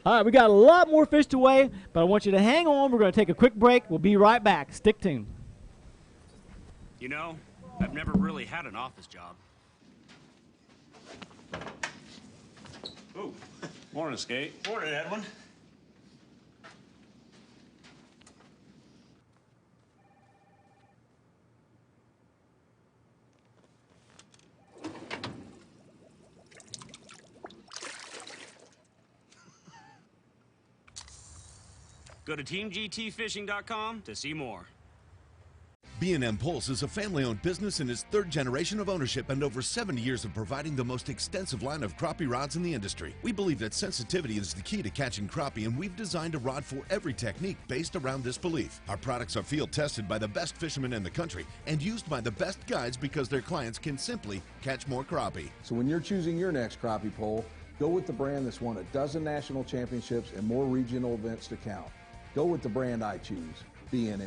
All right, we got a lot more fish to weigh, but I want you to hang on. We're going to take a quick break. We'll be right back. Stick tuned. You know, I've never really had an office job. Ooh, morning, Skate. Morning, Edwin. Go to teamgtfishing.com to see more. B&M Pulse is a family-owned business in its third generation of ownership and over 70 years of providing the most extensive line of crappie rods in the industry. We believe that sensitivity is the key to catching crappie, and we've designed a rod for every technique based around this belief. Our products are field tested by the best fishermen in the country and used by the best guides because their clients can simply catch more crappie. So when you're choosing your next crappie pole, go with the brand that's won a dozen national championships and more regional events to count. Go with the brand I choose, B&M.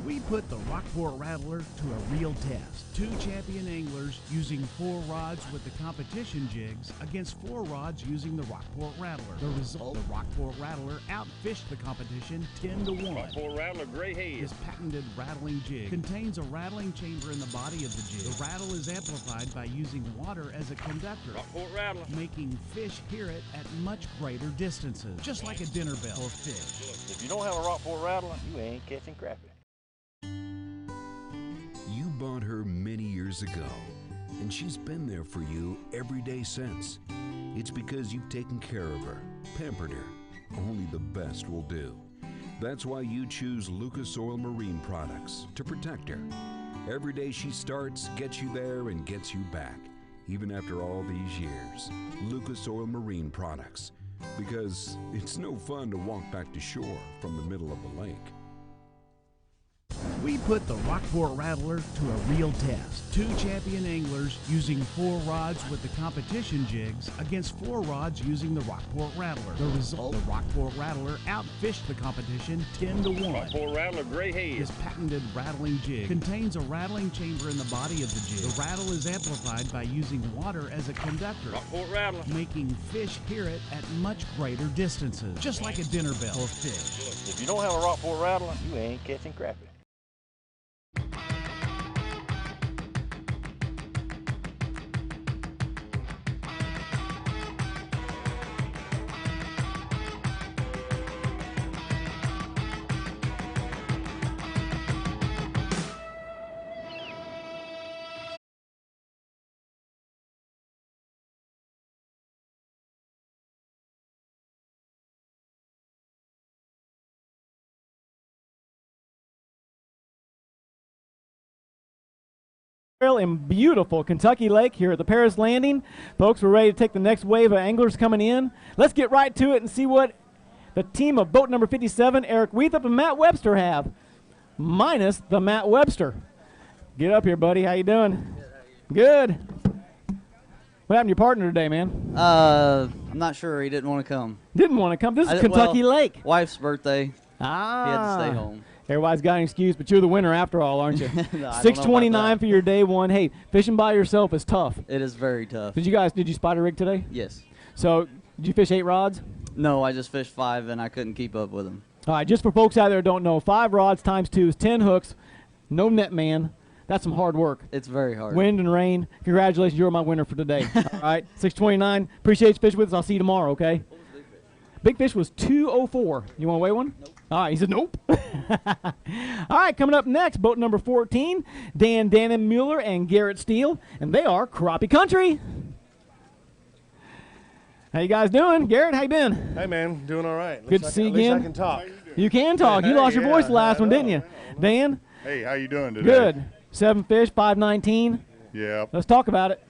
We put the Rockport Rattler to a real test. 2 champion anglers using 4 rods with the competition jigs against 4 rods using the Rockport Rattler. The result, the Rockport Rattler outfished the competition 10-1. Rockport Rattler, gray haze. This patented rattling jig contains a rattling chamber in the body of the jig. The rattle is amplified by using water as a conductor, Rockport Rattler, making fish hear it at much greater distances, just like a dinner bell for fish. if you don't have a Rockport Rattler, you ain't catching crappie. You bought her many years ago, and she's been there for you every day since. It's because you've taken care of her, pampered her. Only the best will do. That's why you choose Lucas Oil Marine Products to protect her. Every day she starts, gets you there, and gets you back, even after all these years. Lucas Oil Marine Products, because it's no fun to walk back to shore from the middle of the lake. We put the Rockport Rattler to a real test. 2 champion anglers using 4 rods with the competition jigs against 4 rods using the Rockport Rattler. The result, the Rockport Rattler outfished the competition 10-1. Rockport Rattler, gray haze. This patented rattling jig contains a rattling chamber in the body of the jig. The rattle is amplified by using water as a conductor, Rockport Rattler, making fish hear it at much greater distances, just like a dinner bell for fish. if you don't have a Rockport Rattler, you ain't catching crappie. In beautiful Kentucky Lake here at the Paris Landing. Folks, we're ready to take the next wave of anglers coming in. Let's get right to it and see what the team of boat number 57, Eric Weethup and Matt Webster, have, minus the Matt Webster. Get up here, buddy. How you doing? Good. What happened to your partner today, man? I'm not sure. He didn't want to come. Didn't want to come. This is Kentucky Lake. Wife's birthday. He Ah. had to stay home. Everybody's got an excuse, but you're the winner after all, aren't you? No, 629 for your day one. Hey, fishing by yourself is tough. It is very tough. Did you spider rig today? Yes. So, did you fish 8 rods? No, I just fished 5 and I couldn't keep up with them. All right, just for folks out there who don't know, 5 rods times 2 is 10 hooks, no net man. That's some hard work. It's very hard. Wind and rain. Congratulations, you're my winner for today. All right, 629. Appreciate you fishing with us. I'll see you tomorrow, okay? Big fish was 204. You want to weigh one? Nope. All right, he said nope. All right, coming up next, boat number 14, Dan Mueller and Garrett Steele, and they are Crappie Country. How you guys doing? Garrett, how you been? Hey, man, doing all right. Good to see you again. At least I can talk. You can talk. You lost your voice the last one, didn't you? Dan? Hey, how you doing today? Good. 7 fish, 519. Yeah. Let's talk about it.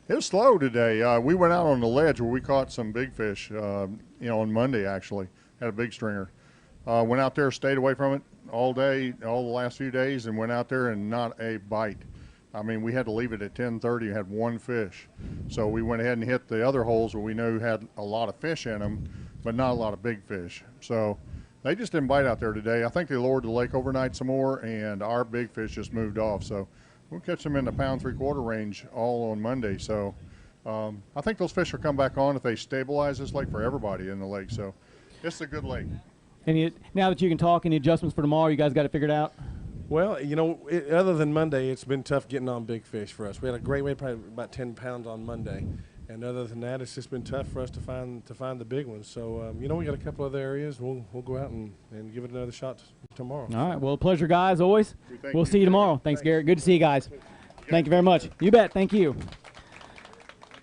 It was slow today. We went out on the ledge where we caught some big fish, on Monday, actually. Had a big stringer. Went out there, stayed away from it all day, all the last few days, and went out there and not a bite. I mean, we had to leave it at 10:30 and had 1 fish. So we went ahead and hit the other holes where we knew had a lot of fish in them, but not a lot of big fish. So they just didn't bite out there today. I think they lowered the lake overnight some more, and our big fish just moved off. So we'll catch them in the 1.75 pound range all on Monday. So I think those fish will come back on if they stabilize this lake for everybody in the lake. So it's a good lake. And now that you can talk, any adjustments for tomorrow? You guys got it figured out? Well, you know, other than Monday, it's been tough getting on big fish for us. We had a great weight, probably about 10 pounds on Monday. And other than that, it's just been tough for us to find the big ones. So, you know, we got a couple other areas. We'll go out and give it another shot tomorrow. All right. Well, pleasure, guys, always. We'll see you tomorrow. Thanks, Garrett. Good to see you guys. Thank you very much. You bet. Thank you.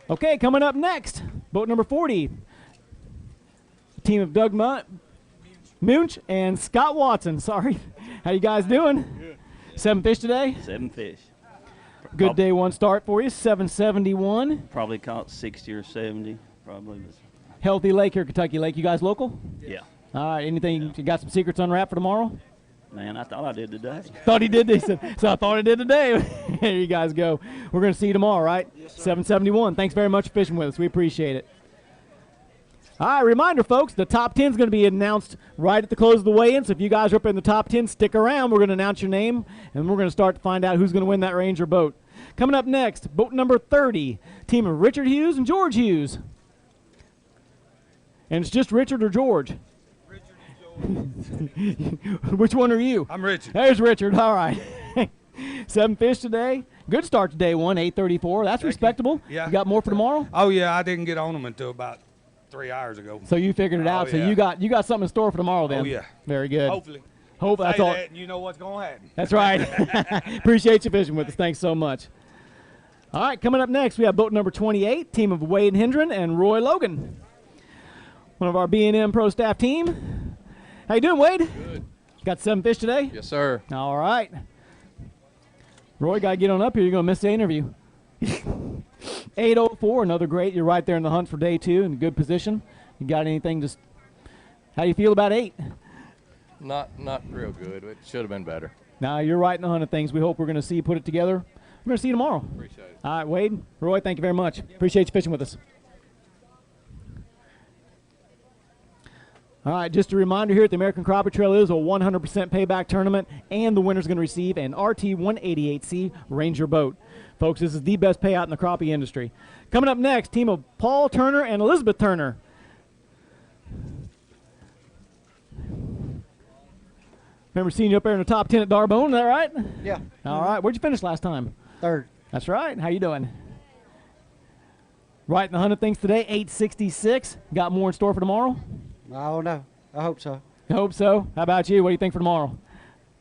Okay, coming up next, boat number 40. Team of Doug Munch and Scott Watson. Sorry. How you guys doing? Good. 7 fish today? 7 fish. Good day one start for you, 771. Probably caught 60 or 70, probably. Healthy lake here, Kentucky Lake. You guys local? Yeah. All right, anything, you got some secrets unwrapped for tomorrow? Man, I thought I did today. Thought he did, he said, so I thought I did today. Here you guys go. We're going to see you tomorrow, right? Yes, sir. 771. Thanks very much for fishing with us. We appreciate it. All right, reminder, folks, the top 10 is going to be announced right at the close of the weigh-in. So if you guys are up in the top 10, stick around. We're going to announce your name, and we're going to start to find out who's going to win that Ranger boat. Coming up next, boat number 30, team of Richard Hughes and George Hughes. And it's just Richard or George? Richard and George. Which one are you? I'm Richard. There's Richard. All right. 7 fish today. Good start to day one, 8:34. That's respectable. Yeah. You got more for tomorrow? Oh, yeah. I didn't get on them until about 3 hours ago. So you figured it out. So yeah. you got something in store for tomorrow then. Oh, yeah. Very good. Hopefully. Hope that's all. That and you know what's going to happen. That's right. Appreciate you fishing with us. Thanks so much. All right, coming up next, we have boat number 28, team of Wade Hendren and Roy Logan. One of our B&M Pro staff team. How you doing, Wade? Good. Got 7 fish today? Yes, sir. All right. Roy, got to get on up here. You're going to miss the interview. 8:04, another great. You're right there in the hunt for day 2 in good position. You got anything just – how do you feel about 8? Not real good. It should have been better. Now, you're right in the hunt of things. We hope we're going to see you put it together. We're going to see you tomorrow. Appreciate it. All right, Wade, Roy, thank you very much. Appreciate you fishing with us. All right, just a reminder here at the American Crappie Trail is a 100% payback tournament, and the winner's going to receive an RT-188C Ranger boat. Folks, this is the best payout in the crappie industry. Coming up next, team of Paul Turner and Elizabeth Turner. Remember seeing you up there in the top 10 at Darbone, is that right? Yeah. All right, where'd you finish last time? 3rd. That's right. How you doing? Right in the hunt of things today, 866. Got more in store for tomorrow? I don't know. I hope so. I hope so. How about you? What do you think for tomorrow?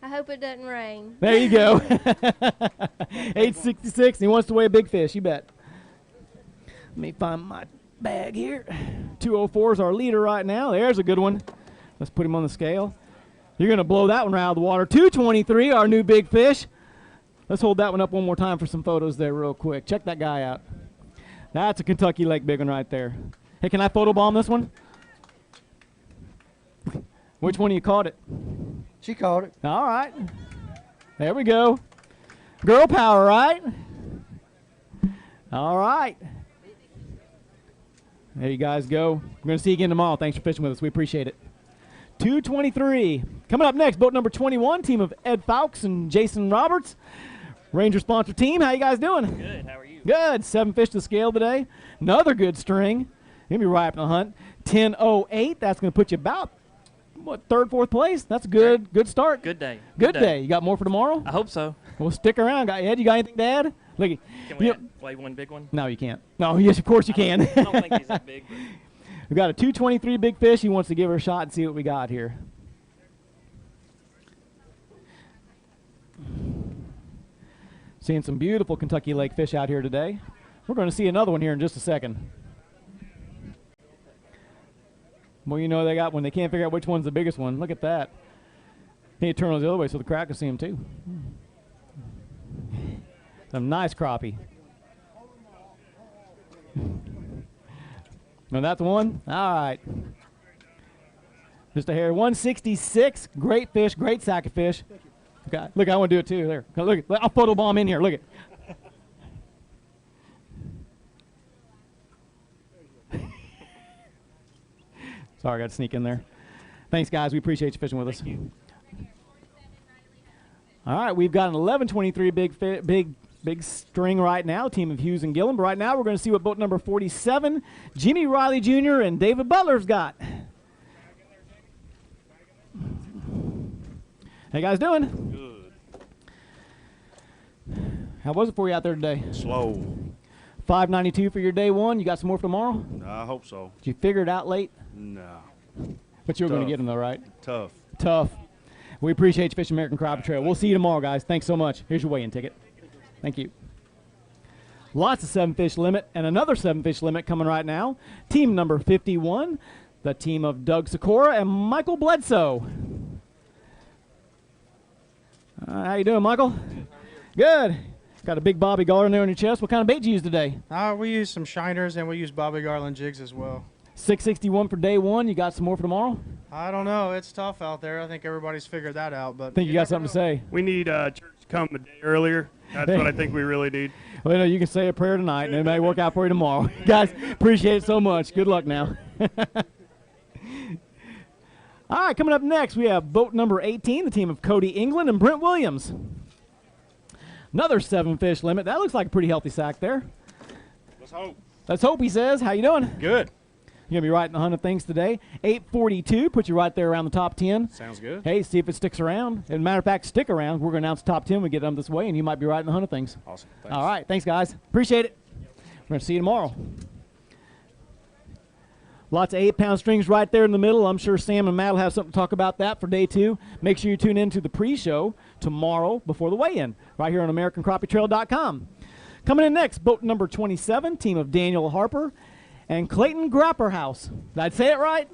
I hope it doesn't rain. There you go. 866. He wants to weigh a big fish. You bet. Let me find my bag here. 204 is our leader right now. There's a good one. Let's put him on the scale. You're going to blow that one right out of the water. 223, our new big fish. Let's hold that one up one more time for some photos there real quick. Check that guy out. That's a Kentucky Lake big one right there. Hey, can I photobomb this one? Which one of you caught it? She caught it. All right. There we go. Girl power, right? All right. There you guys go. We're going to see you again tomorrow. Thanks for fishing with us. We appreciate it. 223. Coming up next, boat number 21, team of Ed Fowkes and Jason Roberts. Ranger sponsor team. How you guys doing? Good. How are you? Good. 7 fish to scale today. Another good string. You'll be right up in the hunt. 10:08. That's going to put you about, what, 3rd, 4th place? That's good. Good start. Good day. Good day. You got more for tomorrow? I hope so. Well, stick around. Ed, you got anything to add? Look, Can we weigh one big one? No, you can't. No, yes, of course you can. I don't think he's that big. But we've got a 223 big fish. He wants to give her a shot and see what we got here. Seeing some beautiful Kentucky Lake fish out here today. We're going to see another one here in just a second. Well, you know they got when they can't figure out which one's the biggest one. Look at that. Need to turn those the other way so the crack can see them too. Some nice crappie. No, that's one? All right. Just a hair. 166. Great fish. Great sack of fish. Okay. Look, I want to do it too. There. Look, I'll photobomb in here. Look at. Sorry, I got to sneak in there. Thanks, guys. We appreciate you fishing with us. Thank you. All right, we've got an 1123 big Big string right now, team of Hughes and Gillum. But right now we're going to see what boat number 47, Jimmy Riley Jr. and David Butler's got. How you guys doing? Good. How was it for you out there today? Slow. 592 for your day one. You got some more for tomorrow? I hope so. Did you figure it out late? No. But you were going to get them though, right? Tough. Tough. We appreciate you fishing American Crappie Trail. We'll see you tomorrow, guys. Thanks so much. Here's your weigh-in ticket. Thank you. Lots of 7-fish limit and another 7-fish limit coming right now. Team number 51, the team of Doug Sikora and Michael Bledsoe. How you doing, Michael? Good. Got a big Bobby Garland there on your chest. What kind of bait did you use today? We use some shiners and we use Bobby Garland jigs as well. 661 for day one. You got some more for tomorrow? I don't know. It's tough out there. I think everybody's figured that out. But Think you got something to say? We need church to come a day earlier. That's what I think we really need. Well, you can say a prayer tonight, and it may work out for you tomorrow. Guys, appreciate it so much. Good luck now. All right, coming up next, we have boat number 18, the team of Cody England and Brent Williams. Another 7-fish limit. That looks like a pretty healthy sack there. Let's hope. Let's hope, he says. How you doing? Good. You're going to be right in the hunt of things today. 842, put you right there around the top 10. Sounds good. Hey, see if it sticks around. As a matter of fact, stick around. We're going to announce the top 10 when we get them this way, and you might be right in the hunt of things. Awesome. Thanks. All right. Thanks, guys. Appreciate it. We're going to see you tomorrow. Lots of 8-pound strings right there in the middle. I'm sure Sam and Matt will have something to talk about that for day two. Make sure you tune in to the pre-show tomorrow before the weigh-in right here on AmericanCrappieTrail.com. Coming in next, boat number 27, team of Daniel Harper and Clayton Grapperhouse. Did I say it right?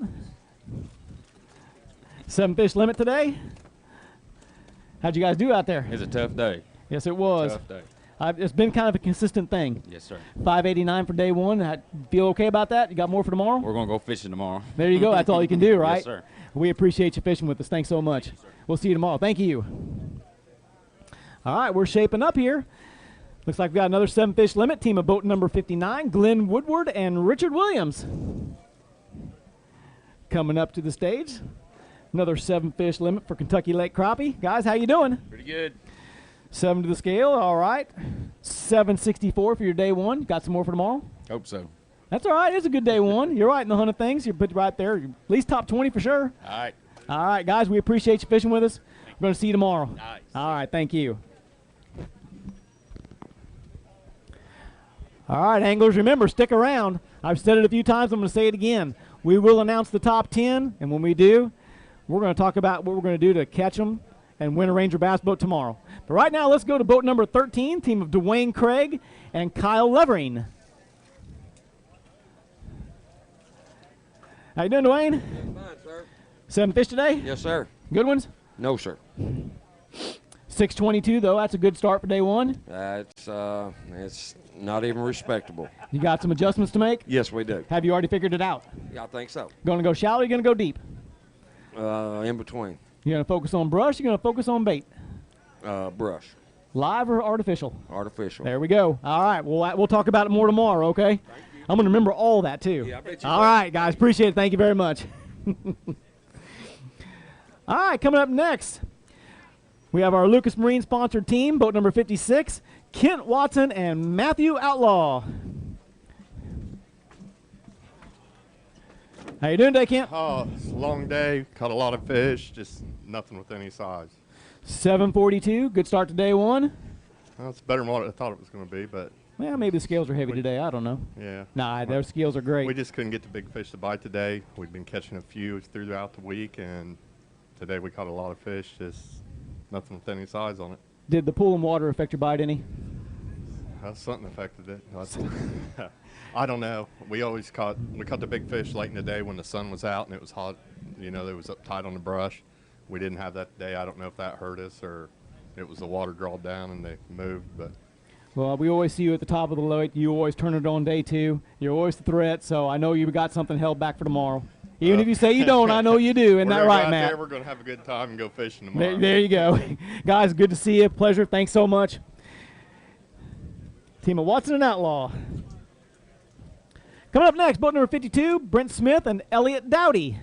7-fish limit today. How'd you guys do out there? It's a tough day. Yes, it was. Tough day. It's been kind of a consistent thing. Yes, sir. 589 for day one. Feel okay about that? You got more for tomorrow? We're going to go fishing tomorrow. There you go. That's all you can do, right? Yes, sir. We appreciate you fishing with us. Thanks so much. We'll see you tomorrow. Thank you. All right, we're shaping up here. Looks like we got another 7-fish limit. Team of boat number 59, Glenn Woodward and Richard Williams. Coming up to the stage. Another 7-fish limit for Kentucky Lake Crappie. Guys, how you doing? Pretty good. 7 to the scale, all right. 764 for your day one. Got some more for tomorrow? Hope so. That's all right. It's a good day one. You're right in the hunt of things. You're put right there. You're at least top 20 for sure. All right. All right, guys, we appreciate you fishing with us. We're going to see you tomorrow. Nice. All right, thank you. All right, anglers, remember, stick around. I've said it a few times. I'm going to say it again. We will announce the top 10, and when we do, we're going to talk about what we're going to do to catch them and win a Ranger Bass boat tomorrow. But right now, let's go to boat number 13, team of Dwayne Craig and Kyle Levering. How you doing, Dwayne? Fine, sir. 7 fish today? Yes, sir. Good ones? No, sir. 622, though. That's a good start for day one. It's not even respectable. You got some adjustments to make? Yes, we do. Have you already figured it out? Yeah, I think so. Going to go shallow or you going to go deep? In between. You're going to focus on brush, you're going to focus on bait? Brush. Live or artificial? Artificial. There we go. All right, we'll talk about it more tomorrow, okay? I'm going to remember all that, too. Yeah, I bet you all right, guys, appreciate it. Thank you very much. All right, coming up next, we have our Lucas Marine sponsored team, boat number 56, Kent Watson and Matthew Outlaw. How you doing today, Kent? Oh, it's a long day. Caught a lot of fish, just nothing with any size. 742, good start to day one. Well, it's better than what I thought it was going to be, but... Well, maybe the scales are heavy today. I don't know. Yeah. Nah, their scales are great. We just couldn't get the big fish to bite today. We've been catching a few throughout the week, and today we caught a lot of fish, just nothing with any size on it. Did the pool and water affect your bite any? Something affected it. I don't know. We caught the big fish late in the day when the sun was out and it was hot. You know, it was up tight on the brush. We didn't have that today. I don't know if that hurt us or it was the water drawed down and they moved, but. Well, we always see you at the top of the lake. You always turn it on day two. You're always the threat, so I know you've got something held back for tomorrow. Even if you say you don't, I know you do. Isn't that right, Matt? We're going to have a good time and go fishing tomorrow. There you go. Guys, good to see you. Pleasure. Thanks so much. Team of Watson and Outlaw. Coming up next, boat number 52, Brent Smith and Elliot Dowdy.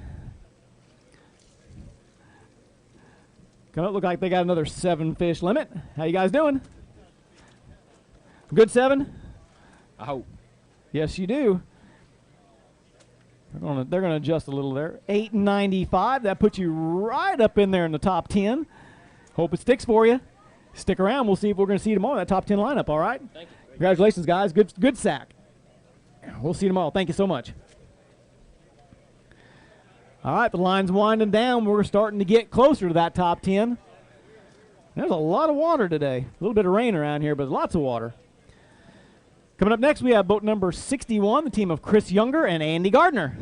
Coming up, look like they got another 7-fish limit. How you guys doing? Good 7? I hope. Yes, you do. They're gonna adjust a little there. 895. That puts you right up in there in the top 10. Hope it sticks for you. Stick around. We'll see if we're going to see you tomorrow in that top 10 lineup, all right? Thank you. Congratulations, guys. Good sack. We'll see you tomorrow. Thank you so much. All right, the line's winding down. We're starting to get closer to that top 10. There's a lot of water today. A little bit of rain around here, but lots of water. Coming up next, we have boat number 61, the team of Chris Younger and Andy Gardner.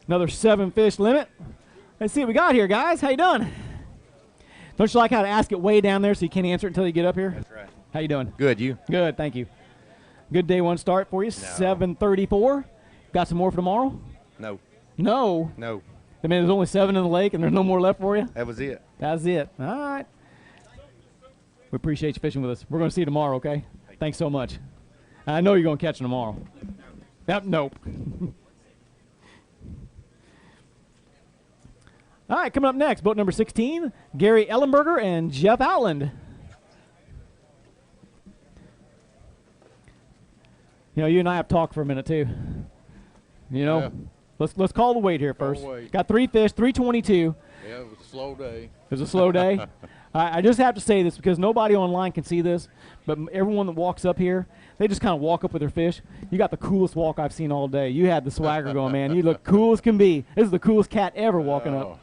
Another 7-fish limit. Let's see what we got here, guys. How you doing? Don't you like how to ask it way down there so you can't answer it until you get up here? That's right. How you doing? Good, you? Good, thank you. Good day one start for you, 7:34. Got some more for tomorrow? No. No? No. I mean, there's only 7 in the lake and there's no more left for you? That was it. That's it. All right. We appreciate you fishing with us. We're going to see you tomorrow, okay? Thanks so much. I know you're going to catch them tomorrow. Yep, nope. All right, coming up next, boat number 16, Gary Ellenberger and Jeff Outland. You know, you and I have talked for a minute, too. You know? Yeah. Let's call the weight here first. Weight. Got 3 fish, 322. Yeah, it was a slow day. It was a slow day. I just have to say this because nobody online can see this, but everyone that walks up here, they just kind of walk up with their fish. You got the coolest walk I've seen all day. You had the swagger going, man. You look cool as can be. This is the coolest cat ever walking up.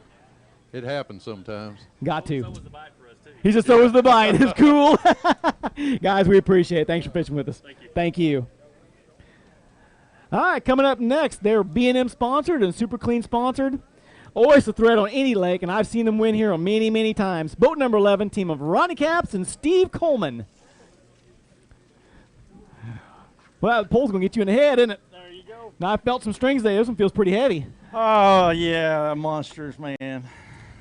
It happens sometimes. Got to. So was the bite for us, too. He said so was the bite. It's cool. Guys, we appreciate it. Thanks for fishing with us. Thank you. All right, coming up next, they're B&M sponsored and Super Clean sponsored. Always a threat on any lake, and I've seen them win here on many, many times. Boat number 11, team of Ronnie Capps and Steve Coleman. Well, the pole's going to get you in the head, isn't it? There you go. Now, I felt some strings there. This one feels pretty heavy. Oh, yeah, monsters, man.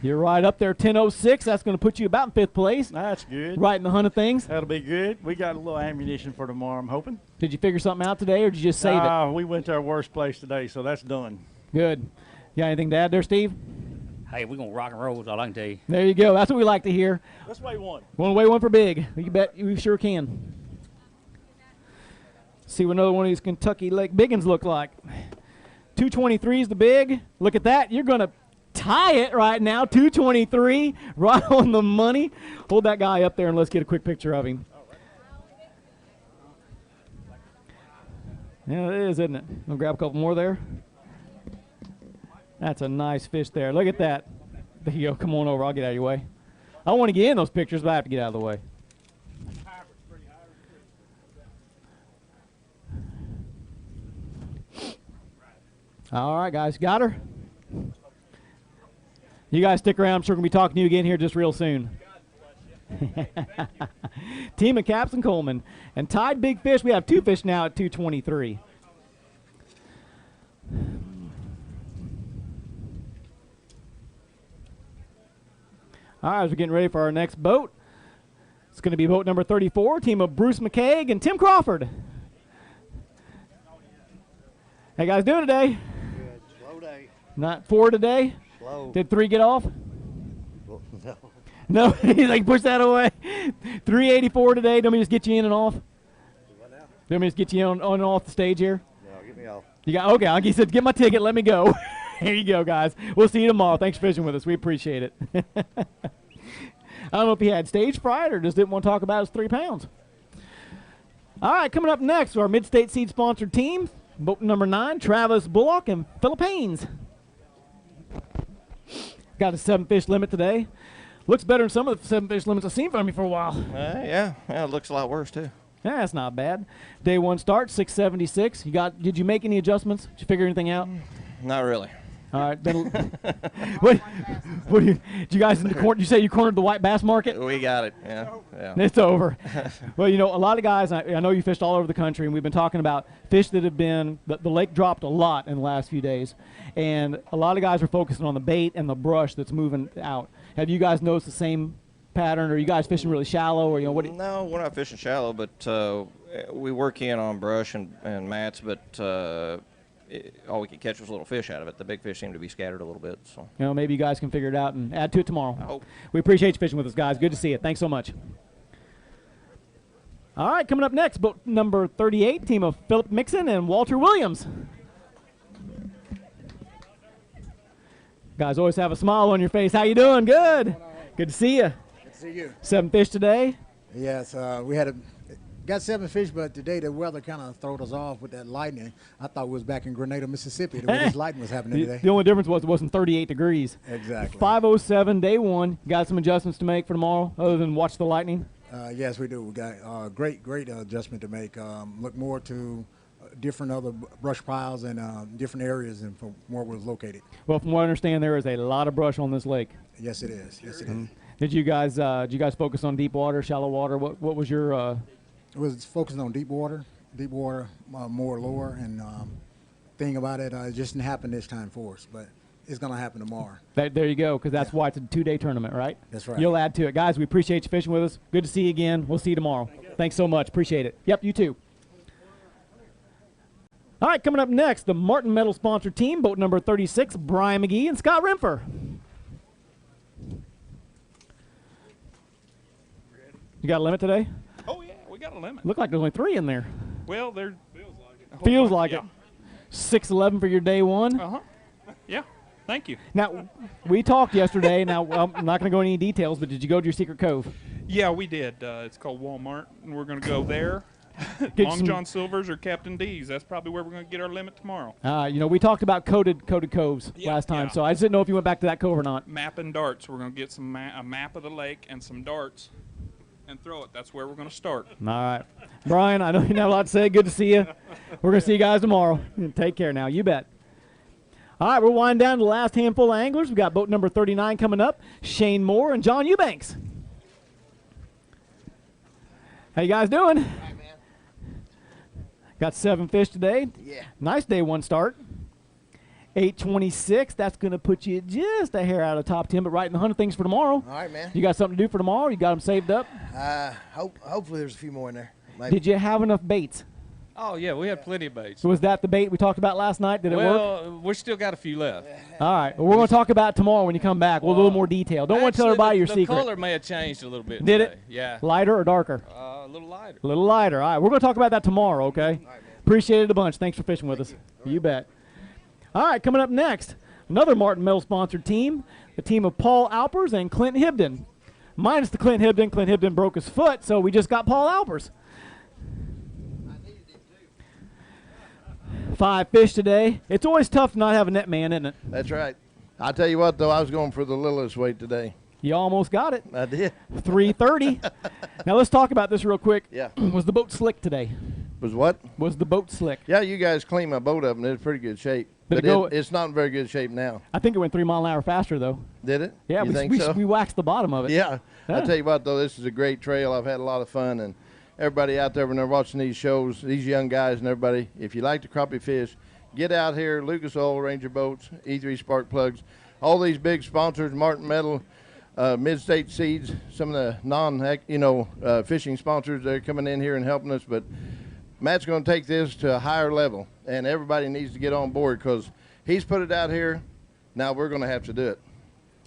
You're right up there, 10:06. That's going to put you about in 5th place. That's good. Right in the hunt of things. That'll be good. We got a little ammunition for tomorrow, I'm hoping. Did you figure something out today, or did you just save it? We went to our worst place today, so that's done. Good. You got anything to add there, Steve? Hey, we're going to rock and roll is all I can tell you. There you go. That's what we like to hear. Let's weigh one. Want to weigh one for big? You bet you sure can. See what another one of these Kentucky Lake biggins look like. 223 is the big. Look at that. You're going to tie it right now. 223, right on the money. Hold that guy up there and let's get a quick picture of him. Yeah, it is, isn't it? We'll grab a couple more there. That's a nice fish there. Look at that. There you go. Come on over. I'll get out of your way. I want to get in those pictures, but I have to get out of the way. All right, guys. Got her? You guys stick around. I'm sure we're going to be talking to you again here just real soon. Team of Capps and Coleman. And tied big fish. We have 2 fish now at 223. All right, as we're getting ready for our next boat. It's going to be boat number 34, team of Bruce McCaig and Tim Crawford. How you guys doing today? Good. Slow day. Not 4 today? Slow. Did 3 get off? Well, no. No, he's like, push that away. 384 today. Don't we just get you in and off? What now? Don't we just get you on and off the stage here? No, get me off. You got okay. He said, "Get my ticket. Let me go." Here you go, guys. We'll see you tomorrow. Thanks for fishing with us. We appreciate it. I don't know if he had stage fright or just didn't want to talk about his 3 pounds. All right, coming up next, our Mid-State Seed sponsored team, boat number 9, Travis Bullock and Philippines. Got a 7-fish limit today. Looks better than some of the 7-fish limits I've seen from me for a while. Yeah, it looks a lot worse too. Yeah, that's not bad. Day 1 start, 676. Did you make any adjustments? Did you figure anything out? Not really. All right. What do you guys in the corner? You say you cornered the white bass market? We got it. Yeah. It's over. Well, you know, a lot of guys. I know you fished all over the country, and we've been talking about fish that have been. The lake dropped a lot in the last few days, and a lot of guys are focusing on the bait and the brush that's moving out. Have you guys noticed the same pattern? Or are you guys fishing really shallow, or what? No, we're not fishing shallow, but we work in on brush and mats, but. All we could catch was little fish out of it. The big fish seem to be scattered a little bit. So maybe you guys can figure it out and add to it tomorrow. We appreciate you fishing with us, guys. Good to see you. Thanks so much. All right, coming up next, boat number 38, team of Philip Mixon and Walter Williams. Guys always have a smile on your face. How you doing? Good. Good to see you. Good to see you. 7 fish today. Yes, we got 7 fish, but today the weather kind of throwed us off with that lightning. I thought we was back in Grenada, Mississippi, the way this lightning was happening today. The only difference was it wasn't 38 degrees. Exactly. 5:07, day 1. Got some adjustments to make for tomorrow other than watch the lightning? Yes, we do. We got great adjustment to make. Look more to different other brush piles and different areas and from where we're located. Well, from what I understand, there is a lot of brush on this lake. Yes, it is. Yes, it is. Did you guys focus on deep water, shallow water? What was your? It was focusing on deep water, more lower, and thing about it, it just didn't happen this time for us, but it's going to happen tomorrow. There you go, because that's why it's a 2-day tournament, right? That's right. You'll add to it. Guys, we appreciate you fishing with us. Good to see you again. We'll see you tomorrow. Thanks so much. Appreciate it. Yep, you too. All right, coming up next, the Martin Metal sponsor team, boat number 36, Brian McGee and Scott Renfer. You got a limit today? Oh, yeah, we got a limit. Look like there's only 3 in there. Well, there Feels like it. 6:11 for your day 1. Uh-huh. Yeah, thank you. Now, we talked yesterday. Now, I'm not going to go into any details, but did you go to your secret cove? Yeah, we did. It's called Walmart, and we're going to go there. Long John Silver's or Captain D's. That's probably where we're going to get our limit tomorrow. We talked about coded coves last time, so I just didn't know if you went back to that cove or not. Map and darts. We're going to get a map of the lake and some darts and throw it. That's where we're going to start. All right. Brian, I know you have a lot to say. Good to see you. We're going to see you guys tomorrow. Take care now. You bet. All right, we're winding down to the last handful of anglers. We've got boat number 39 coming up, Shane Moore and John Eubanks. How you guys doing? Got 7 fish today. Yeah. Nice day 1 start. 8:26. That's going to put you just a hair out of the top 10, but right in the hunt of things for tomorrow. All right, man. You got something to do for tomorrow? You got them saved up? Hopefully there's a few more in there. Maybe. Did you have enough baits? Oh, yeah, we had plenty of baits. So was that the bait we talked about last night? Did it work? Well, we still got a few left. All right. Well, we're going to talk about it tomorrow when you come back. We'll do a little more detail. Don't want to tell everybody your secret. The color may have changed a little bit Did today. it? Yeah. Lighter or darker? A little lighter. A little lighter. All right. We're going to talk about that tomorrow, okay? All right, appreciate it a bunch. Thanks for fishing with us. You bet. All right. Coming up next, another Martin Metal sponsored team, the team of Paul Alpers and Clint Hibden. Minus the Clint Hibden. Clint Hibden broke his foot, so we just got Paul Alpers. 5 fish today. It's always tough to not have a net man, isn't it? That's right. I'll tell you what, though, I was going for the littlest weight today. You almost got it. I did. 330. Now let's talk about this real quick. Yeah. Was the boat slick today? Was what? Was the boat slick? Yeah, you guys cleaned my boat up, and it's pretty good shape. Did But it's not in very good shape now. I think it went 3 mile an hour faster, though. Did it? Yeah, you think so? we waxed the bottom of it. Yeah. I'll tell you what, though, this is a great trail. I've had a lot of fun, and everybody out there when they're watching these shows, these young guys and everybody, if you like to crappie fish, get out here, Lucas Oil, Ranger Boats, E3 Spark Plugs, all these big sponsors, Martin Metal, Mid-State Seeds, some of the fishing sponsors, they're coming in here and helping us. But Matt's going to take this to a higher level, and everybody needs to get on board because he's put it out here. Now we're going to have to do it.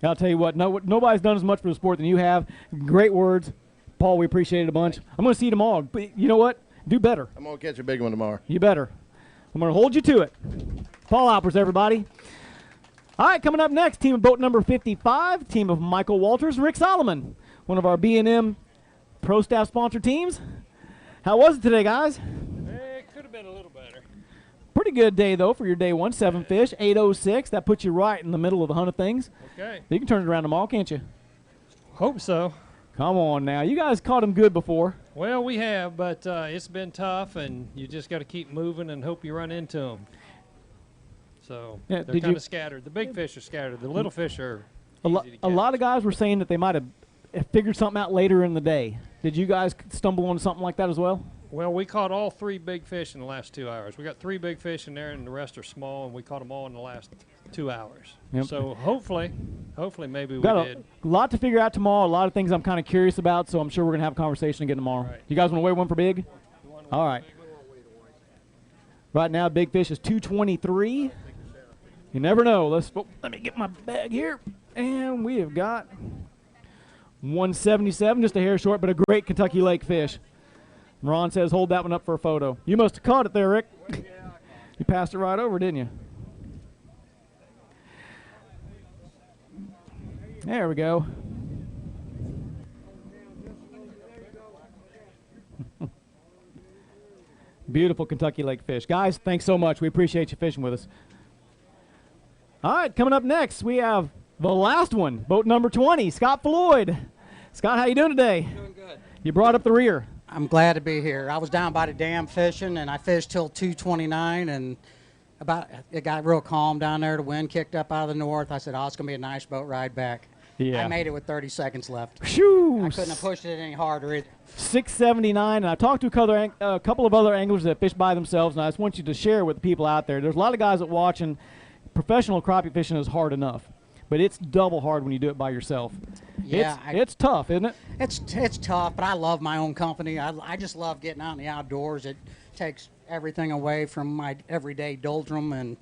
I'll tell you what, nobody's done as much for the sport than you have. Great words. Paul, we appreciate it a bunch. I'm going to see you tomorrow. But you know what? Do better. I'm going to catch a big one tomorrow. You better. I'm going to hold you to it. Paul Alpers, everybody. All right, coming up next, team of boat number 55, team of Michael Walters and Rick Solomon, one of our B&M Pro Staff sponsor teams. How was it today, guys? It could have been a little better. Pretty good day, though, for your day 1. 7 fish, 8:06. That puts you right in the middle of the hunt of things. Okay. You can turn it around tomorrow, can't you? Hope so. Come on now. You guys caught them good before. Well, we have, but it's been tough, and you just got to keep moving and hope you run into them. So Yeah, they're kind of scattered. The big fish are scattered. The little fish are A lot of guys were saying that they might have figured something out later in the day. Did you guys stumble on something like that as well? Well, we caught all 3 big fish in the last 2 hours. We got 3 big fish in there, and the rest are small, and we caught them all in the last 2 hours. Yep. So hopefully maybe we Got did. a lot to figure out tomorrow. A lot of things I'm kind of curious about, so I'm sure we're going to have a conversation again tomorrow. Right. You guys want to weigh one for big? All right. Right now, big fish is 223. You never know. Let me get my bag here. And we have got 177, just a hair short, but a great Kentucky Lake fish. Ron says hold that one up for a photo. You must have caught it there, Rick. You passed it right over, didn't you? There we go. Beautiful Kentucky Lake fish. Guys, thanks so much. We appreciate you fishing with us. All right, coming up next, we have the last one, boat number 20, Scott Floyd. Scott, how you doing today? Doing good. You brought up the rear. I'm glad to be here. I was down by the dam fishing, and I fished till 2:29, and it got real calm down there. The wind kicked up out of the north. I said, oh, it's going to be a nice boat ride back. Yeah. I made it with 30 seconds left. Shoo! I couldn't have pushed it any harder either. 679, and I talked to a couple of other anglers that fish by themselves, and I just want you to share with the people out there. There's a lot of guys that watch, and professional crappie fishing is hard enough, but it's double hard when you do it by yourself. Yeah, it's tough, isn't it? It's tough, but I love my own company. I just love getting out in the outdoors. It takes everything away from my everyday doldrum, and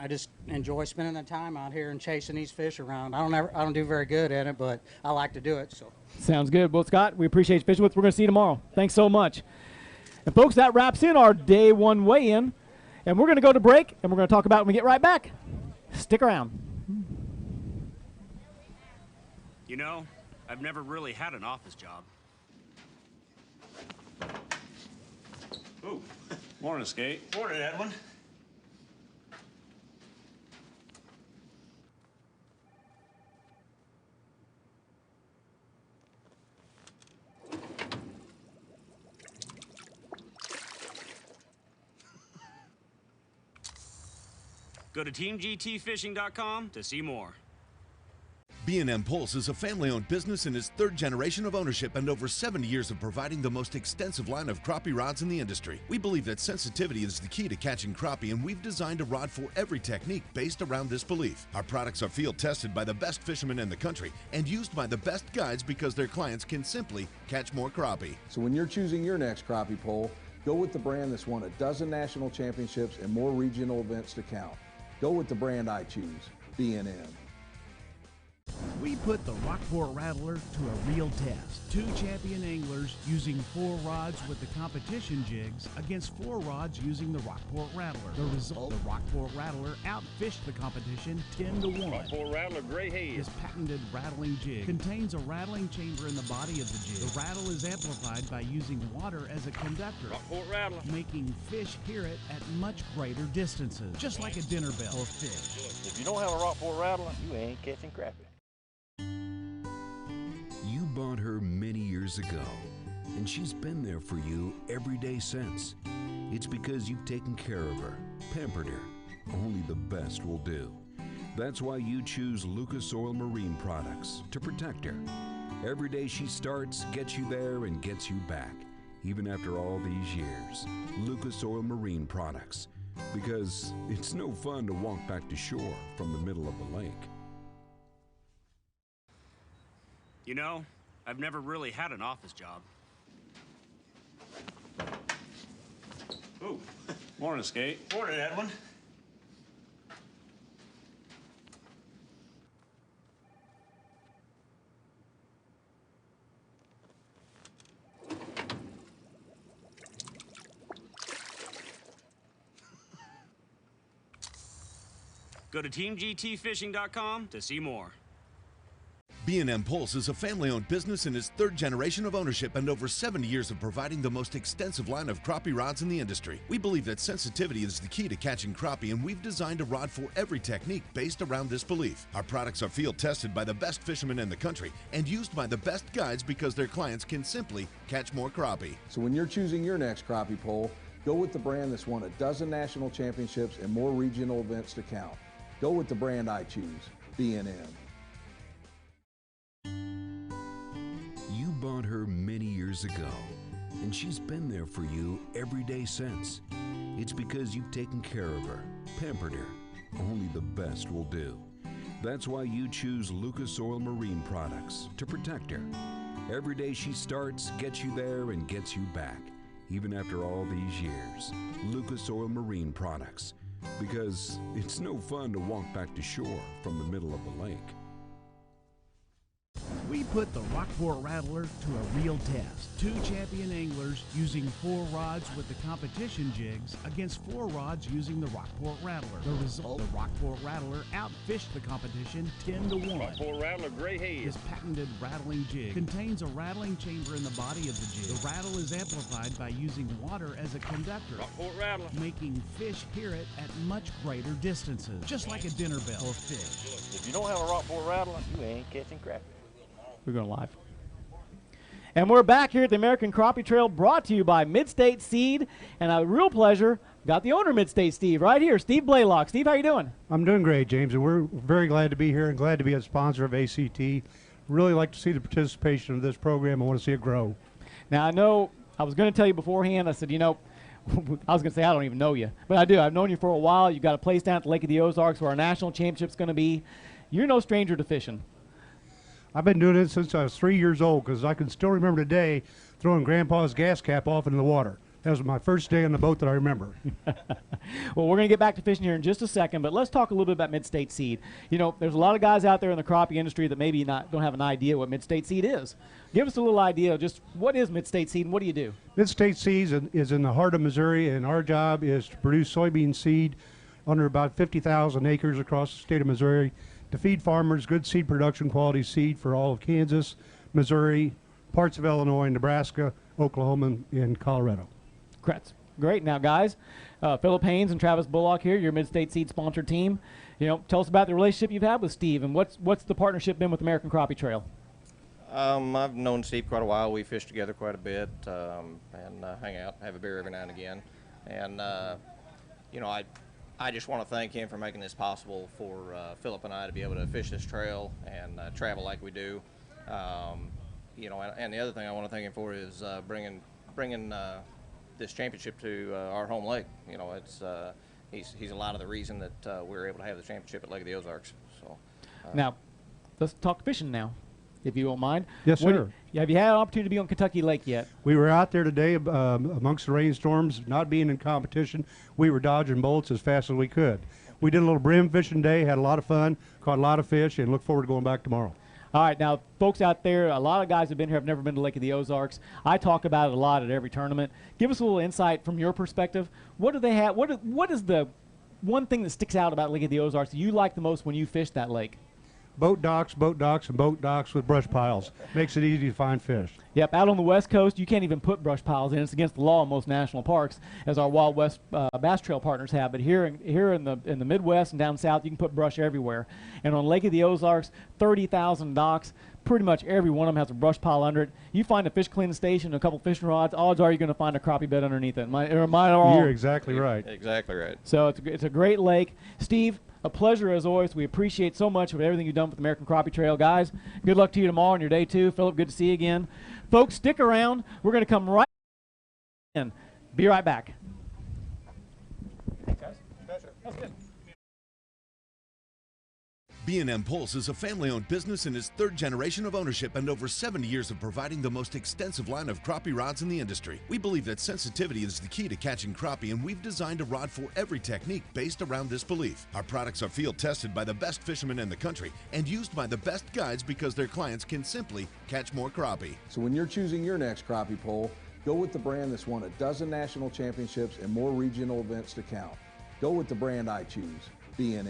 I just enjoy spending the time out here and chasing these fish around. I don't do very good at it, but I like to do it. So. Sounds good. Well, Scott, we appreciate you fishing with us. We're going to see you tomorrow. Thanks so much. And folks, that wraps in our day one weigh-in, and we're going to go to break, and we're going to talk about it when we get right back. Stick around. You know, I've never really had an office job. Ooh, morning, Skate. Morning, Edwin. Go to teamgtfishing.com to see more. B&M Pulse is a family-owned business in its third generation of ownership and over 70 years of providing the most extensive line of crappie rods in the industry. We believe that sensitivity is the key to catching crappie, and we've designed a rod for every technique based around this belief. Our products are field tested by the best fishermen in the country and used by the best guides because their clients can simply catch more crappie. So when you're choosing your next crappie pole, go with the brand that's won a dozen national championships and more regional events to count. Go with the brand I choose, B&M. We put the Rockport Rattler to a real test. 2 champion anglers using 4 rods with the competition jigs against 4 rods using the Rockport Rattler. The result, the Rockport Rattler outfished the competition 10-1. Rockport Rattler Gray Head. This patented rattling jig contains a rattling chamber in the body of the jig. The rattle is amplified by using water as a conductor, Rockport Rattler, making fish hear it at much greater distances, just like a dinner bell for fish. If you don't have a Rockport Rattler, you ain't catching crappie. You bought her many years ago, and she's been there for you every day since. It's because you've taken care of her, pampered her. Only the best will do. That's why you choose Lucas Oil Marine products to protect her. Every day she starts, gets you there, and gets you back, even after all these years. Lucas Oil Marine products, because it's no fun to walk back to shore from the middle of the lake. You know, I've never really had an office job. Ooh, morning, Skate. Morning, Edwin. Go to teamgtfishing.com to see more. B&M Pulse is a family-owned business in its third generation of ownership and over 70 years of providing the most extensive line of crappie rods in the industry. We believe that sensitivity is the key to catching crappie, and we've designed a rod for every technique based around this belief. Our products are field tested by the best fishermen in the country and used by the best guides because their clients can simply catch more crappie. So when you're choosing your next crappie pole, go with the brand that's won a dozen national championships and more regional events to count. Go with the brand I choose, B&M. You bought her many years ago, and she's been there for you every day since. It's because you've taken care of her, pampered her. Only the best will do. That's why you choose Lucas Oil Marine products to protect her. Every day she starts, gets you there, and gets you back, even after all these years. Lucas Oil Marine products, because it's no fun to walk back to shore from the middle of the lake. We put the Rockport Rattler to a real test. 2 champion anglers using 4 rods with the competition jigs against 4 rods using the Rockport Rattler. The result, the Rockport Rattler outfished the competition 10 to 1. Rockport Rattler Gray Head. This patented rattling jig contains a rattling chamber in the body of the jig. The rattle is amplified by using water as a conductor, Rockport Rattler. making fish hear it at much greater distances, just like a dinner bell or fish. If you don't have a Rockport Rattler, you ain't catching crappie. We're going live. And we're back here at the American Crappie Trail, brought to you by Midstate Seed. And a real pleasure, got the owner of Midstate, Steve, right here, Steve Blaylock. Steve, how you doing? I'm doing great, James, and we're very glad to be here and glad to be a sponsor of ACT. Really like to see the participation of this program. I want to see it grow. Now, I know I was going to tell you beforehand, I said, you know, I was going to say I don't even know you, but I do. I've known you for a while. You've got a place down at the Lake of the Ozarks where our national championship's going to be. You're no stranger to fishing. I've been doing it since I was 3 years old because I can still remember today throwing Grandpa's gas cap off into the water. That was my first day on the boat that I remember. Well, we're going to get back to fishing here in just a second, but let's talk a little bit about Midstate Seed. You know, there's a lot of guys out there in the crappie industry that maybe don't have an idea what Midstate Seed is. Give us a little idea of just what is Midstate Seed and what do you do? Midstate Seed is in the heart of Missouri, and our job is to produce soybean seed under about 50,000 acres across the state of Missouri to feed farmers good seed production quality seed for all of Kansas, Missouri, parts of Illinois, Nebraska, Oklahoma, and Colorado. Correct. Great. Now, guys, Philip Haynes and Travis Bullock here, your Midstate Seed sponsored team. You know, tell us about the relationship you've had with Steve and what's the partnership been with American Crappie Trail? I've known Steve quite a while. We fish together quite a bit and hang out, have a beer every now and again. And, you know, I just want to thank him for making this possible for Philip and I to be able to fish this trail and travel like we do. You know, and the other thing I want to thank him for is bringing this championship to our home lake. You know, it's he's a lot of the reason that we're able to have the championship at Lake of the Ozarks. So now, let's talk fishing now, if you won't mind. Yes, sir. Have you had an opportunity to be on Kentucky Lake yet? We were out there today amongst the rainstorms, not being in competition. We were dodging bolts as fast as we could. We did a little brim fishing today, had a lot of fun, caught a lot of fish, and look forward to going back tomorrow. All right, now, folks out there, a lot of guys have been here have never been to Lake of the Ozarks. I talk about it a lot at every tournament. Give us a little insight from your perspective. What do they have? What is the one thing that sticks out about Lake of the Ozarks that you like the most when you fish that lake? Boat docks, and boat docks with brush piles. Makes it easy to find fish. Yep, out on the West Coast, you can't even put brush piles in. It's against the law in most national parks, as our Wild West Bass Trail partners have. But here in the Midwest and down south, you can put brush everywhere. And on Lake of the Ozarks, 30,000 docks, pretty much every one of them has a brush pile under it. You find a fish cleaning station, a couple fishing rods, odds are you're going to find a crappie bed underneath it. You're exactly right. Exactly right. So it's a great lake. Steve, a pleasure as always. We appreciate so much of everything you've done for the American Crappie Trail. Guys, good luck to you tomorrow on your day 2. Philip, good to see you again. Folks, stick around. We're going to come right in. Be right back. Thanks, guys. That's good. B&M Pulse is a family-owned business in its 3rd generation of ownership and over 70 years of providing the most extensive line of crappie rods in the industry. We believe that sensitivity is the key to catching crappie, and we've designed a rod for every technique based around this belief. Our products are field-tested by the best fishermen in the country and used by the best guides because their clients can simply catch more crappie. So when you're choosing your next crappie pole, go with the brand that's won a dozen national championships and more regional events to count. Go with the brand I choose, B&M.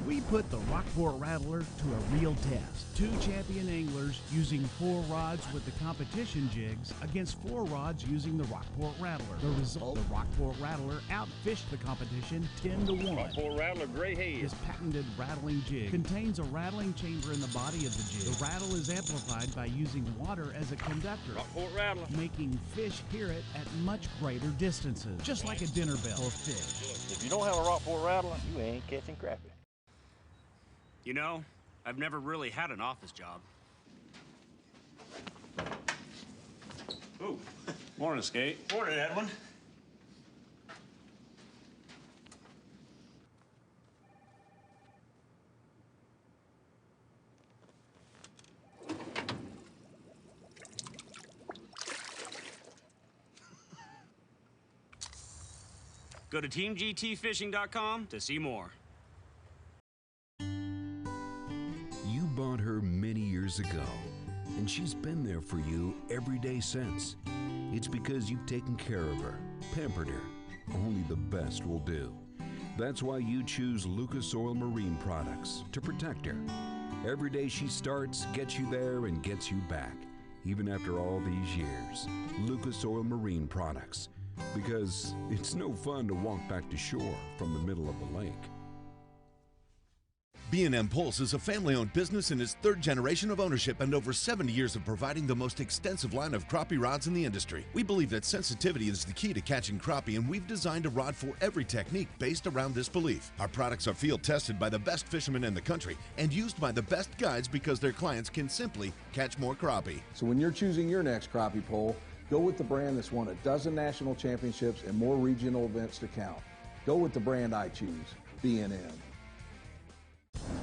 We put the Rockport Rattler to a real test. 2 champion anglers using 4 rods with the competition jigs against 4 rods using the Rockport Rattler. The result, the Rockport Rattler outfished the competition 10 to 1. Rockport Rattler Gray Head. This patented rattling jig contains a rattling chamber in the body of the jig. The rattle is amplified by using water as a conductor, Rockport Rattler, making fish hear it at much greater distances, just like a dinner bell or fish. If you don't have a Rockport Rattler, you ain't catching crappie. You know, I've never really had an office job. Ooh, morning, Skate. Morning, Edwin. Go to teamgtfishing.com to see more. bought her many years ago, and she's been there for you every day since. It's because you've taken care of her, pampered her. Only the best will do. That's why you choose Lucas Oil Marine Products to protect her. Every day she starts, gets you there, and gets you back, even after all these years. Lucas Oil Marine Products, because it's no fun to walk back to shore from the middle of the lake. B&M Pulse is a family-owned business in its third generation of ownership and over 70 years of providing the most extensive line of crappie rods in the industry. We believe that sensitivity is the key to catching crappie, and we've designed a rod for every technique based around this belief. Our products are field tested by the best fishermen in the country and used by the best guides because their clients can simply catch more crappie. So when you're choosing your next crappie pole, go with the brand that's won a dozen national championships and more regional events to count. Go with the brand I choose, B&M.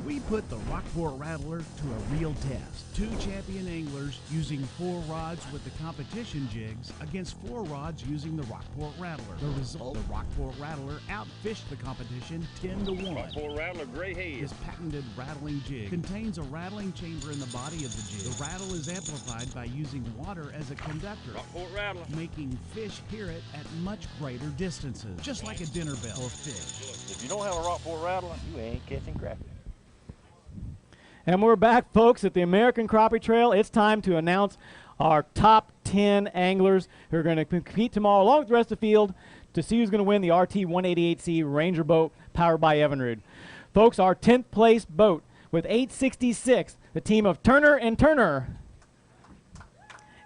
We put the Rockport Rattler to a real test. 2 champion anglers using 4 rods with the competition jigs against 4 rods using the Rockport Rattler. The result, the Rockport Rattler outfished the competition 10-1. Rockport Rattler Gray Head. This patented rattling jig contains a rattling chamber in the body of the jig. The rattle is amplified by using water as a conductor, Rockport Rattler. making fish hear it at much greater distances, just like a dinner bell for fish. If you don't have a Rockport Rattler, you ain't catching crappie. And we're back, folks, at the American Crappie Trail. It's time to announce our top 10 anglers who are going to compete tomorrow along with the rest of the field to see who's going to win the RT 188C Ranger boat powered by Evinrude. Folks, our 10th place boat with 866, the team of Turner and Turner.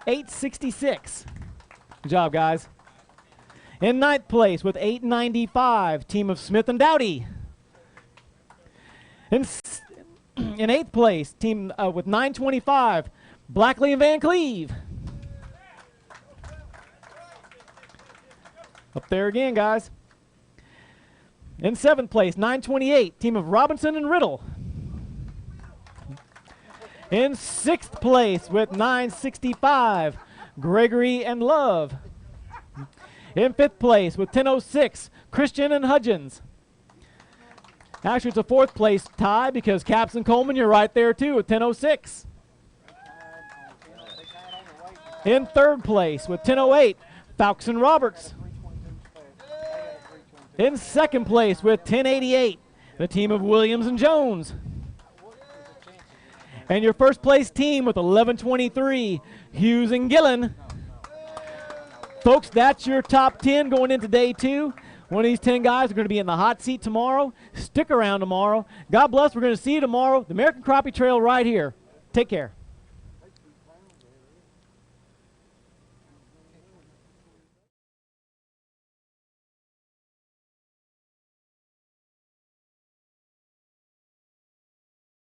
866. Good job, guys. In 9th place with 895, team of Smith and Dowdy. In 8th place, team with 925, Blackley and Van Cleve. Up there again, guys. In 7th place, 928, team of Robinson and Riddle. In 6th place with 965, Gregory and Love. In 5th place with 1006, Christian and Hudgens. Actually, it's a 4th place tie because Caps and Coleman, you're right there too with 1006. In 3rd place with 1008, Fowkes and Roberts. In 2nd place with 1088, the team of Williams and Jones. And your 1st place team with 1123, Hughes and Gillen. Folks, that's your top 10 going into day 2. One of these 10 guys are going to be in the hot seat tomorrow. Stick around tomorrow. God bless. We're going to see you tomorrow. The American Crappie Trail right here. Take care.